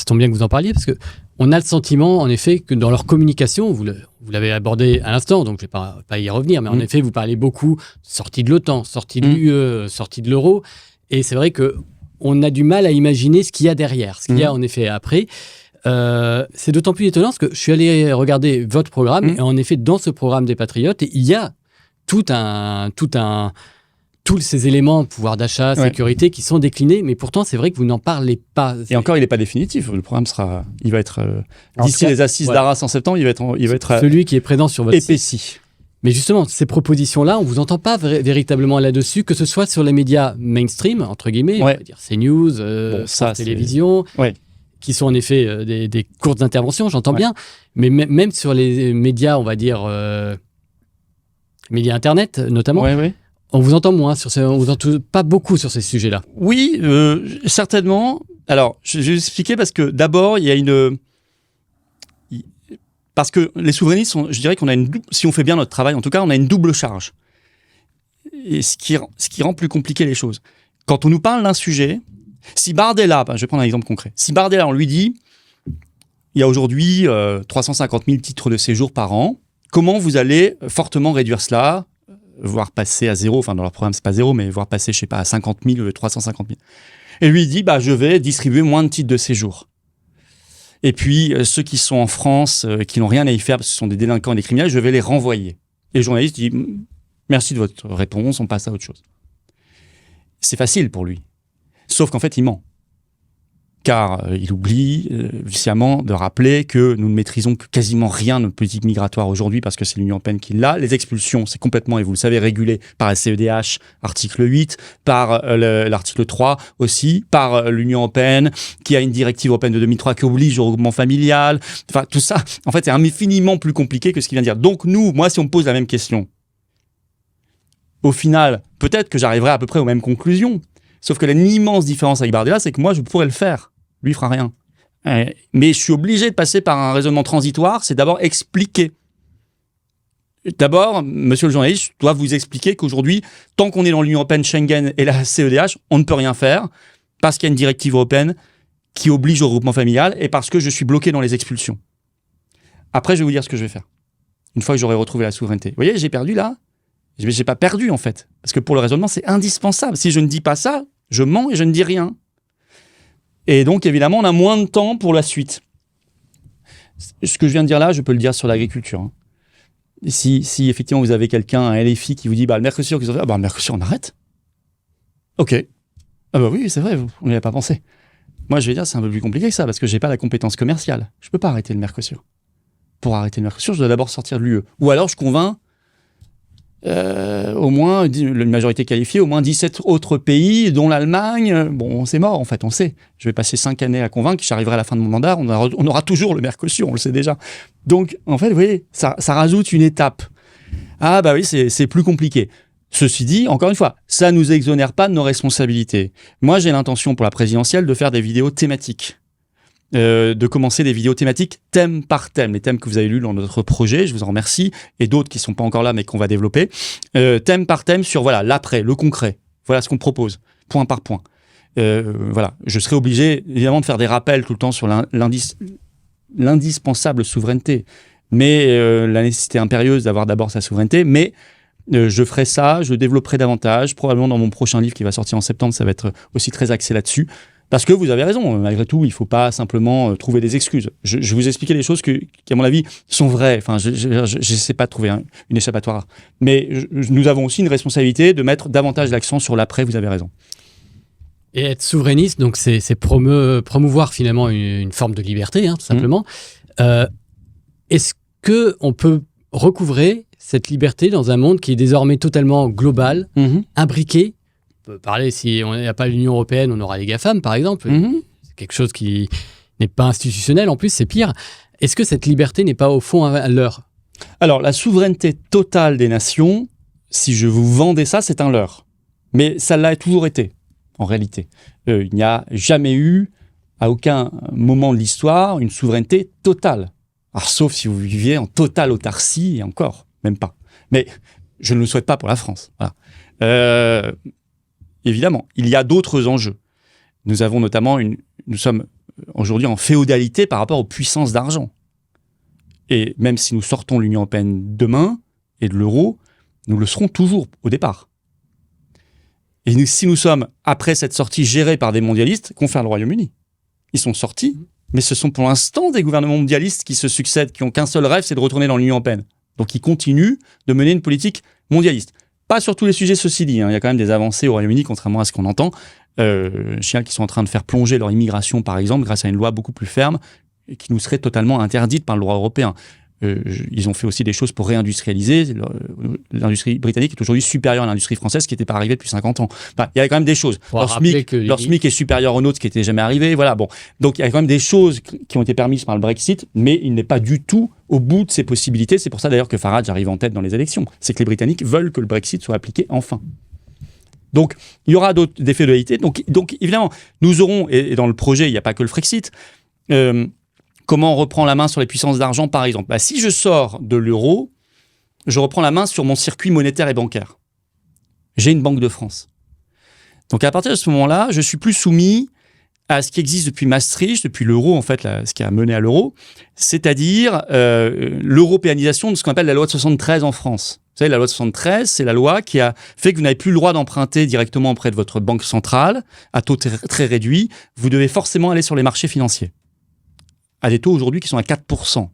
tombe bien que vous en parliez, parce qu'on a le sentiment, en effet, que dans leur communication, vous l'avez abordé à l'instant, donc je ne vais pas y revenir, mais en effet, vous parlez beaucoup sortie de l'OTAN, sortie de l'UE, sortie de l'euro, et c'est vrai qu'on a du mal à imaginer ce qu'il y a derrière, ce qu'il y a en effet après. C'est d'autant plus étonnant parce que je suis allé regarder votre programme et en effet, dans ce programme des Patriotes, il y a tous ces éléments, pouvoir d'achat, sécurité, qui sont déclinés, mais pourtant, c'est vrai que vous n'en parlez pas. Et encore, il n'est pas définitif. Le programme il va être, d'ici les assises d'Arras en septembre, il va être celui qui est présent sur votre épaissi. Site. Mais justement, ces propositions-là, on ne vous entend pas véritablement là-dessus, que ce soit sur les médias mainstream, entre guillemets, on va dire CNews, télévision, qui sont en effet des courtes interventions, j'entends bien, mais même sur les médias, on va dire, médias Internet notamment, on vous entend moins, on vous entend pas beaucoup sur ces sujets-là. Oui, certainement. Alors, je vais vous expliquer parce que d'abord, il y a parce que les souverainistes, je dirais qu'on a si on fait bien notre travail, en tout cas, on a une double charge. Et ce qui rend plus compliqué les choses. Quand on nous parle d'un sujet, si Bardella, je vais prendre un exemple concret, si Bardella, on lui dit, il y a aujourd'hui 350 000 titres de séjour par an, comment vous allez fortement réduire cela, voire passer à zéro, enfin dans leur programme c'est pas zéro, mais voire passer, je sais pas, à 50 000, 350 000. Et lui il dit, je vais distribuer moins de titres de séjour. Et puis ceux qui sont en France, qui n'ont rien à y faire parce que ce sont des délinquants et des criminels, je vais les renvoyer. Et le journaliste dit, merci de votre réponse, on passe à autre chose. C'est facile pour lui. Sauf qu'en fait, il ment. Car il oublie sciemment de rappeler que nous ne maîtrisons quasiment rien de notre politique migratoire aujourd'hui parce que c'est l'Union européenne qui l'a. Les expulsions, c'est complètement, et vous le savez, régulé par la CEDH, article 8, par l'article 3 aussi, par l'Union européenne, qui a une directive européenne de 2003 qui oblige au regroupement familial. Enfin, tout ça, en fait, c'est infiniment plus compliqué que ce qu'il vient de dire. Donc moi, si on me pose la même question, au final, peut-être que j'arriverai à peu près aux mêmes conclusions. Sauf que l'immense différence avec Bardella, c'est que moi, je pourrais le faire. Lui, il fera rien. Mais je suis obligé de passer par un raisonnement transitoire, c'est d'abord expliquer. D'abord, monsieur le journaliste, je dois vous expliquer qu'aujourd'hui, tant qu'on est dans l'Union européenne, Schengen et la CEDH, on ne peut rien faire parce qu'il y a une directive européenne qui oblige au regroupement familial et parce que je suis bloqué dans les expulsions. Après, je vais vous dire ce que je vais faire. Une fois que j'aurai retrouvé la souveraineté. Vous voyez, j'ai perdu là. Mais j'ai pas perdu en fait. Parce que pour le raisonnement, c'est indispensable. Si je ne dis pas ça, je mens et je ne dis rien. Et donc, évidemment, on a moins de temps pour la suite. Ce que je viens de dire là, je peux le dire sur l'agriculture. Hein. Si effectivement, vous avez quelqu'un, un LFI, qui vous dit, le Mercosur, le Mercosur, on arrête. Ok. Oui, c'est vrai, on n'y avait pas pensé. Moi, je vais dire, c'est un peu plus compliqué que ça, parce que j'ai pas la compétence commerciale. Je peux pas arrêter le Mercosur. Pour arrêter le Mercosur, je dois d'abord sortir de l'UE. Ou alors, je convainc au moins, une majorité qualifiée, au moins 17 autres pays, dont l'Allemagne. Bon, c'est mort, en fait, on sait. Je vais passer 5 années à convaincre, j'arriverai à la fin de mon mandat, on aura toujours le Mercosur, on le sait déjà. Donc, en fait, vous voyez, ça rajoute une étape. Ah, oui, c'est plus compliqué. Ceci dit, encore une fois, ça ne nous exonère pas de nos responsabilités. Moi, j'ai l'intention pour la présidentielle de faire des vidéos thématiques. De commencer des vidéos thématiques thème par thème, les thèmes que vous avez lus dans notre projet, je vous en remercie, et d'autres qui ne sont pas encore là mais qu'on va développer, thème par thème sur l'après, le concret, voilà ce qu'on propose, point par point. Je serai obligé évidemment de faire des rappels tout le temps sur l'indispensable souveraineté, mais la nécessité impérieuse d'avoir d'abord sa souveraineté, mais je ferai ça, je développerai davantage, probablement dans mon prochain livre qui va sortir en septembre, ça va être aussi très axé là-dessus. Parce que vous avez raison, malgré tout, il ne faut pas simplement trouver des excuses. Je vais vous expliquer les choses qui, à mon avis, sont vraies. Enfin, je n'essaie pas de trouver une échappatoire. Mais nous avons aussi une responsabilité de mettre davantage l'accent sur l'après, vous avez raison. Et être souverainiste, donc c'est promouvoir finalement une forme de liberté, tout simplement. Est-ce qu'on peut recouvrer cette liberté dans un monde qui est désormais totalement global, imbriqué? On peut parler, si on n'a pas l'Union européenne, on aura les GAFAM, par exemple. C'est quelque chose qui n'est pas institutionnel, en plus, c'est pire. Est-ce que cette liberté n'est pas, au fond, à leurre? Alors, la souveraineté totale des nations, si je vous vendais ça, c'est un leurre. Mais ça l'a toujours été, en réalité. Il n'y a jamais eu, à aucun moment de l'histoire, une souveraineté totale. Alors, sauf si vous viviez en totale autarcie, et encore, même pas. Mais je ne le souhaite pas pour la France. Voilà. Évidemment, il y a d'autres enjeux. Nous sommes aujourd'hui en féodalité par rapport aux puissances d'argent. Et même si nous sortons de l'Union européenne demain et de l'euro, nous le serons toujours au départ. Et si nous sommes, après cette sortie, gérés par des mondialistes, qu'ont fait le Royaume-Uni. Ils sont sortis Mais ce sont pour l'instant des gouvernements mondialistes qui se succèdent, qui n'ont qu'un seul rêve, c'est de retourner dans l'Union européenne. Donc ils continuent de mener une politique mondialiste. Pas sur tous les sujets, ceci dit. Il y a quand même des avancées au Royaume-Uni, contrairement à ce qu'on entend. Chine qui sont en train de faire plonger leur immigration, par exemple, grâce à une loi beaucoup plus ferme, et qui nous serait totalement interdite par le droit européen. Ils ont fait aussi des choses pour réindustrialiser. L'industrie britannique est aujourd'hui supérieure à l'industrie française, qui n'était pas arrivée depuis 50 ans. Enfin, il y a quand même des choses. Leur SMIC est supérieur au nôtre, ce qui n'était jamais arrivé. Voilà, bon. Donc, il y a quand même des choses qui ont été permises par le Brexit, mais il n'est pas du tout au bout de ses possibilités. C'est pour ça, d'ailleurs, que Farage arrive en tête dans les élections. C'est que les Britanniques veulent que le Brexit soit appliqué enfin. Donc, il y aura d'autres effets de réalité. Donc, évidemment, nous aurons, et dans le projet, il n'y a pas que le Frexit, comment on reprend la main sur les puissances d'argent, par exemple. Si je sors de l'euro, je reprends la main sur mon circuit monétaire et bancaire. J'ai une Banque de France. Donc, à partir de ce moment-là, je suis plus soumis à ce qui existe depuis Maastricht, depuis l'euro, en fait, ce qui a mené à l'euro, c'est-à-dire l'européanisation de ce qu'on appelle la loi de 73 en France. Vous savez, la loi de 73, c'est la loi qui a fait que vous n'avez plus le droit d'emprunter directement auprès de votre banque centrale, à taux très réduit. Vous devez forcément aller sur les marchés financiers, à des taux aujourd'hui qui sont à 4%. Il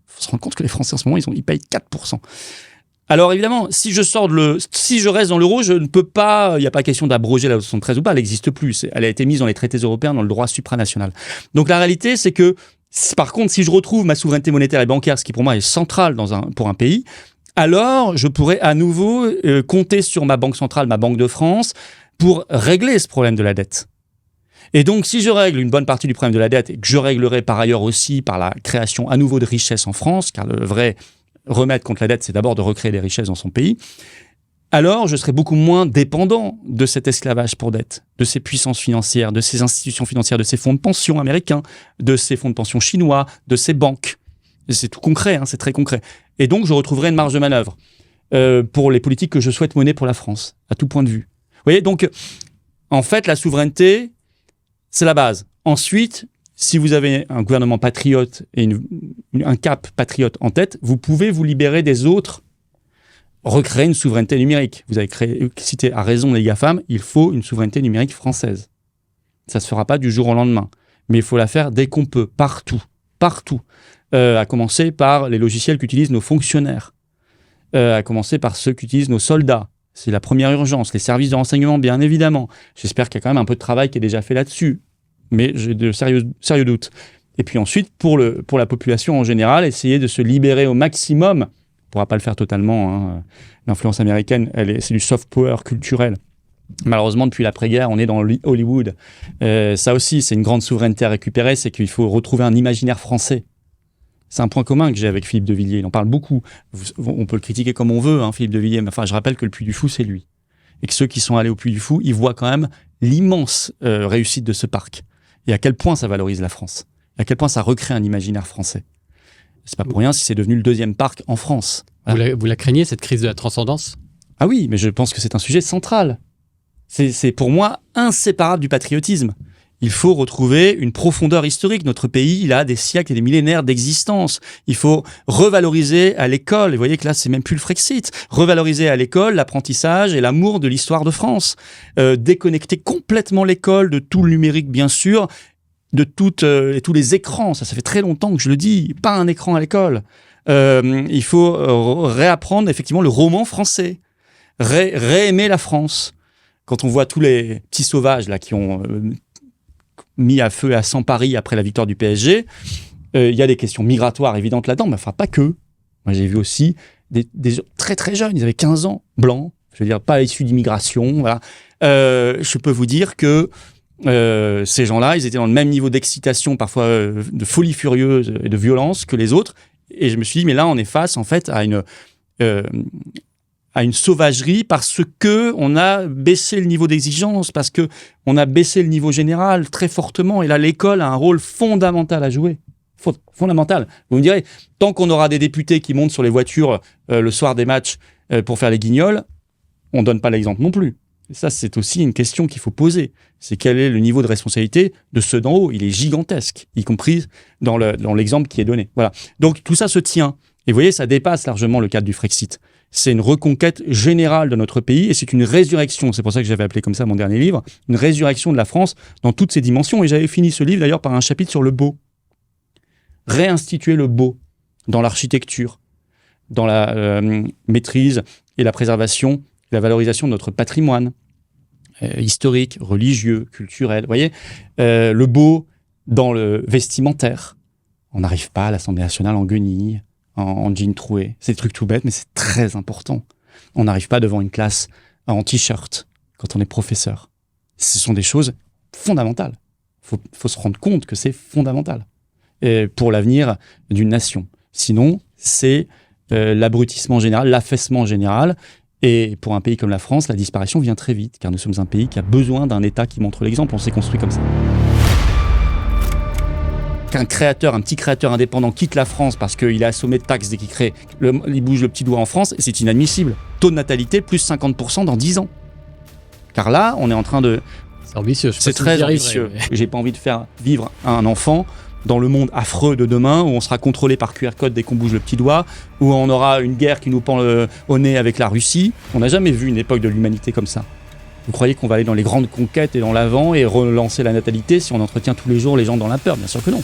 faut se rendre compte que les Français, en ce moment, ils payent 4%. Alors évidemment, si je reste dans l'euro, je ne peux pas, il n'y a pas question d'abroger la loi 73 ou pas, elle n'existe plus. Elle a été mise dans les traités européens, dans le droit supranational. Donc la réalité, c'est que, par contre, si je retrouve ma souveraineté monétaire et bancaire, ce qui pour moi est central pour un pays, alors je pourrais à nouveau compter sur ma banque centrale, ma Banque de France, pour régler ce problème de la dette. Et donc, si je règle une bonne partie du problème de la dette, et que je réglerai par ailleurs aussi par la création à nouveau de richesses en France, car le vrai remède contre la dette, c'est d'abord de recréer des richesses dans son pays, alors je serai beaucoup moins dépendant de cet esclavage pour dette, de ces puissances financières, de ces institutions financières, de ces fonds de pension américains, de ces fonds de pension chinois, de ces banques. Et c'est tout concret, c'est très concret. Et donc, je retrouverai une marge de manœuvre pour les politiques que je souhaite mener pour la France, à tout point de vue. Vous voyez, donc, en fait, la souveraineté, c'est la base. Ensuite, si vous avez un gouvernement patriote et un cap patriote en tête, vous pouvez vous libérer des autres, recréer une souveraineté numérique. Vous avez cité à raison les GAFAM, il faut une souveraineté numérique française. Ça ne se fera pas du jour au lendemain, mais il faut la faire dès qu'on peut, partout. À commencer par les logiciels qu'utilisent nos fonctionnaires, à commencer par ceux qu'utilisent nos soldats. C'est la première urgence. Les services de renseignement, bien évidemment. J'espère qu'il y a quand même un peu de travail qui est déjà fait là-dessus. Mais j'ai de sérieux doutes. Et puis ensuite, pour la population en général, essayer de se libérer au maximum. On ne pourra pas le faire totalement. L'influence américaine, c'est du soft power culturel. Malheureusement, depuis l'après-guerre, on est dans Hollywood. Ça aussi, c'est une grande souveraineté à récupérer. C'est qu'il faut retrouver un imaginaire français. C'est un point commun que j'ai avec Philippe de Villiers. Il en parle beaucoup. On peut le critiquer comme on veut, Philippe de Villiers. Mais enfin, je rappelle que le Puy du Fou, c'est lui. Et que ceux qui sont allés au Puy du Fou, ils voient quand même l'immense réussite de ce parc. Et à quel point ça valorise la France. Et à quel point ça recrée un imaginaire français. C'est pas pour rien si c'est devenu le deuxième parc en France. Voilà. Vous la craignez, cette crise de la transcendance ? Ah oui, mais je pense que c'est un sujet central. C'est pour moi inséparable du patriotisme. Il faut retrouver une profondeur historique. Notre pays, il a des siècles et des millénaires d'existence. Il faut revaloriser à l'école, et vous voyez que là, c'est même plus le Frexit, revaloriser à l'école l'apprentissage et l'amour de l'histoire de France. Déconnecter complètement l'école de tout le numérique, bien sûr, de tous les écrans. Ça fait très longtemps que je le dis, pas un écran à l'école. Il faut réapprendre effectivement le roman français, réaimer la France. Quand on voit tous les petits sauvages là qui ont mis à feu et à sang Paris après la victoire du PSG, il y a des questions migratoires évidentes là-dedans, mais enfin pas que. Moi j'ai vu aussi des gens très très jeunes, ils avaient 15 ans, blancs, je veux dire pas issus d'immigration. Voilà. Je peux vous dire que ces gens-là, ils étaient dans le même niveau d'excitation, parfois de folie furieuse et de violence que les autres. Et je me suis dit, mais là on est face en fait à une sauvagerie parce que on a baissé le niveau d'exigence, parce que on a baissé le niveau général très fortement. Et là, l'école a un rôle fondamental à jouer. Fondamental. Vous me direz, tant qu'on aura des députés qui montent sur les voitures le soir des matchs pour faire les guignols, on donne pas l'exemple non plus. Et ça, c'est aussi une question qu'il faut poser. C'est quel est le niveau de responsabilité de ceux d'en haut. Il est gigantesque, y compris dans l'exemple qui est donné. Voilà. Donc, tout ça se tient. Et vous voyez, ça dépasse largement le cadre du Frexit. C'est une reconquête générale de notre pays et c'est une résurrection. C'est pour ça que j'avais appelé comme ça mon dernier livre, une résurrection de la France dans toutes ses dimensions. Et j'avais fini ce livre d'ailleurs par un chapitre sur le beau. réinstituer le beau dans l'architecture, dans la maîtrise et la préservation, la valorisation de notre patrimoine historique, religieux, culturel. Vous voyez, le beau dans le vestimentaire. On n'arrive pas à l'Assemblée nationale en guenilles, en jean troué. C'est des trucs tout bêtes, mais c'est très important. On n'arrive pas devant une classe en t-shirt quand on est professeur. Ce sont des choses fondamentales. Faut se rendre compte que c'est fondamental pour l'avenir d'une nation. Sinon, c'est l'abrutissement général, l'affaissement général. Et pour un pays comme la France, la disparition vient très vite, car nous sommes un pays qui a besoin d'un État qui montre l'exemple. On s'est construit comme ça. Qu'un petit créateur indépendant quitte la France parce qu'il est assommé de taxes dès qu'il crée, il bouge le petit doigt en France, et c'est inadmissible. Taux de natalité, plus 50% dans 10 ans. Car là, on est en train de... C'est ambitieux. C'est très ambitieux. Mais... J'ai pas envie de faire vivre un enfant dans le monde affreux de demain, où on sera contrôlé par QR code dès qu'on bouge le petit doigt, où on aura une guerre qui nous pend au nez avec la Russie. On n'a jamais vu une époque de l'humanité comme ça. Vous croyez qu'on va aller dans les grandes conquêtes et dans l'avant et relancer la natalité si on entretient tous les jours les gens dans la peur? Bien sûr que non.